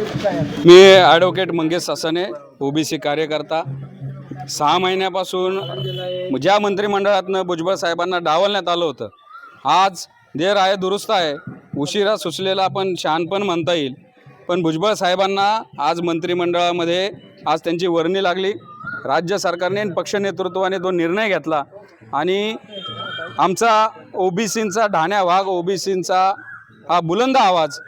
मी advocate Mangesh Sasane, OBC कार्यकर्ता. 6 महिन्यापासून ज्या मंत्रिमंडळातनं भुजबळ साहेबांना डावलण्यात आलं होतं, आज देर आहे दुरुस्त आहे, उशिरा सुचलेला पण शहाणपण म्हणता येईल. पण भुजबळ साहेबांना आज मंत्रिमंडळामध्ये आज त्यांची वर्णी लागली. राज्य सरकारने पक्ष नेतृत्वाने तो निर्णय घेतला आणि आमचा ओबीसींचा ढाण्या भाग, ओबीसींचा हा बुलंद आवाज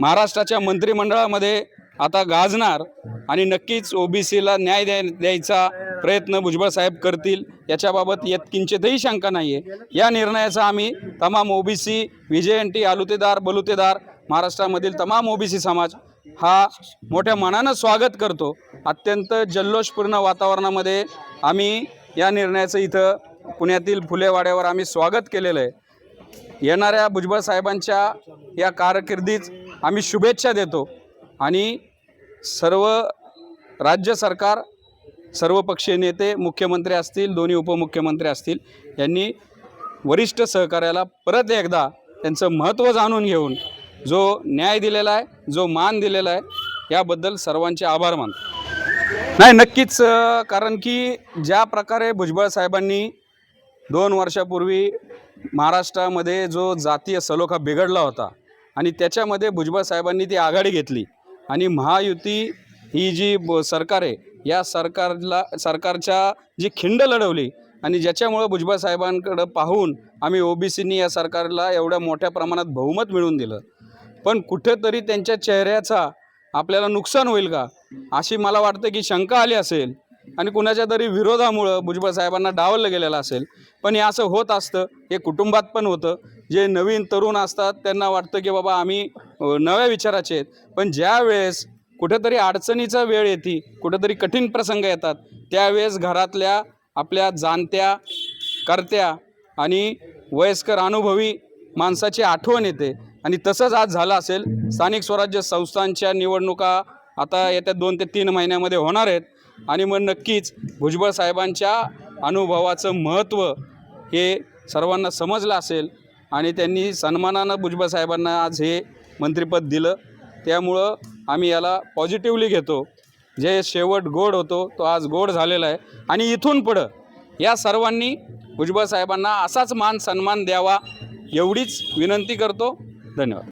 महाराष्ट्राच्या मंत्रिमंडळामध्ये आता गाजणार आणि नक्कीच ओबीसीला न्याय द्यायचा प्रयत्न भुजबळ साहेब करतील, याच्याबाबत किंचितही शंका नाही आहे. या निर्णयाचा आम्ही तमाम ओबीसी, व्हीजेएनटी, आलुतेदार, बलुतेदार, महाराष्ट्रामधील तमाम ओबीसी समाज हा मोठ्या मनानं स्वागत करतो. अत्यंत जल्लोषपूर्ण वातावरणामध्ये आम्ही या निर्णयाचं इथं पुण्यातील फुलेवाड्यावर आम्ही स्वागत केलेलं आहे. येणाऱ्या भुजबळ साहेबांच्या या कारकिर्दीत आम्ही शुभेच्छा देतो आणि सर्व राज्य सरकार, सर्वपक्षीय नेते, मुख्यमंत्री असतील, दोन्ही उपमुख्यमंत्री असतील, यांनी वरिष्ठ सहकार्याला परत एकदा त्यांचं महत्त्व जाणून घेऊन जो न्याय दिलेला आहे, जो मान दिलेला आहे, याबद्दल सर्वांचे आभार मानतो. नाही, नक्कीच, कारण की ज्या प्रकारे भुजबळ साहेबांनी 2 वर्षापूर्वी महाराष्ट्रामध्ये जो जातीय सलोखा बिघडला होता आणि त्याच्यामध्ये भुजबळ साहेबांनी ती आघाडी घेतली आणि महायुती ही जी सरकार आहे, या सरकारच्या जी खिंड लढवली आणि ज्याच्यामुळं भुजबळ साहेबांकडं पाहून आम्ही ओबीसींनी या सरकारला एवढ्या मोठ्या प्रमाणात बहुमत मिळवून दिलं. पण कुठेतरी त्यांच्या चेहऱ्याचा आपल्याला नुकसान होईल का अशी मला वाटतं की शंका आली असेल आणि कुणाच्या तरी विरोधामुळं भुजबळ साहेबांना डावललं गेलेलं असेल. पण हे असं होत असतं, हे कुटुंबात पण होतं. जे नवीन तरुण असतात त्यांना वाटतं की बाबा आम्ही नव्या विचाराचे आहेत, पण ज्या वेळेस कुठेतरी अडचणीचा वेळ येते, कुठेतरी कठीण प्रसंग येतात, त्यावेळेस घरातल्या आपल्या जाणत्या, कर्त्या आणि वयस्कर अनुभवी माणसाची आठवण येते. आणि तसंच आज झालं असेल. स्थानिक स्वराज्य संस्थांच्या निवडणुका आता येत्या 2 ते 3 महिन्यामध्ये होणार आहेत आणि मग नक्कीच भुजबळ साहेबांच्या अनुभवाचं महत्त्व हे सर्वांना समजलं असेल आणि त्यांनी सन्मानानं भुजबळ साहेबांना आज हे मंत्रिपद दिलं. त्यामुळं आम्ही याला पॉझिटिव्हली घेतो. जे शेवट गोड होतो तो आज गोड झालेला आहे आणि इथून पुढं या सर्वांनी भुजबळ साहेबांना असाच मान सन्मान द्यावा एवढीच विनंती करतो. धन्यवाद.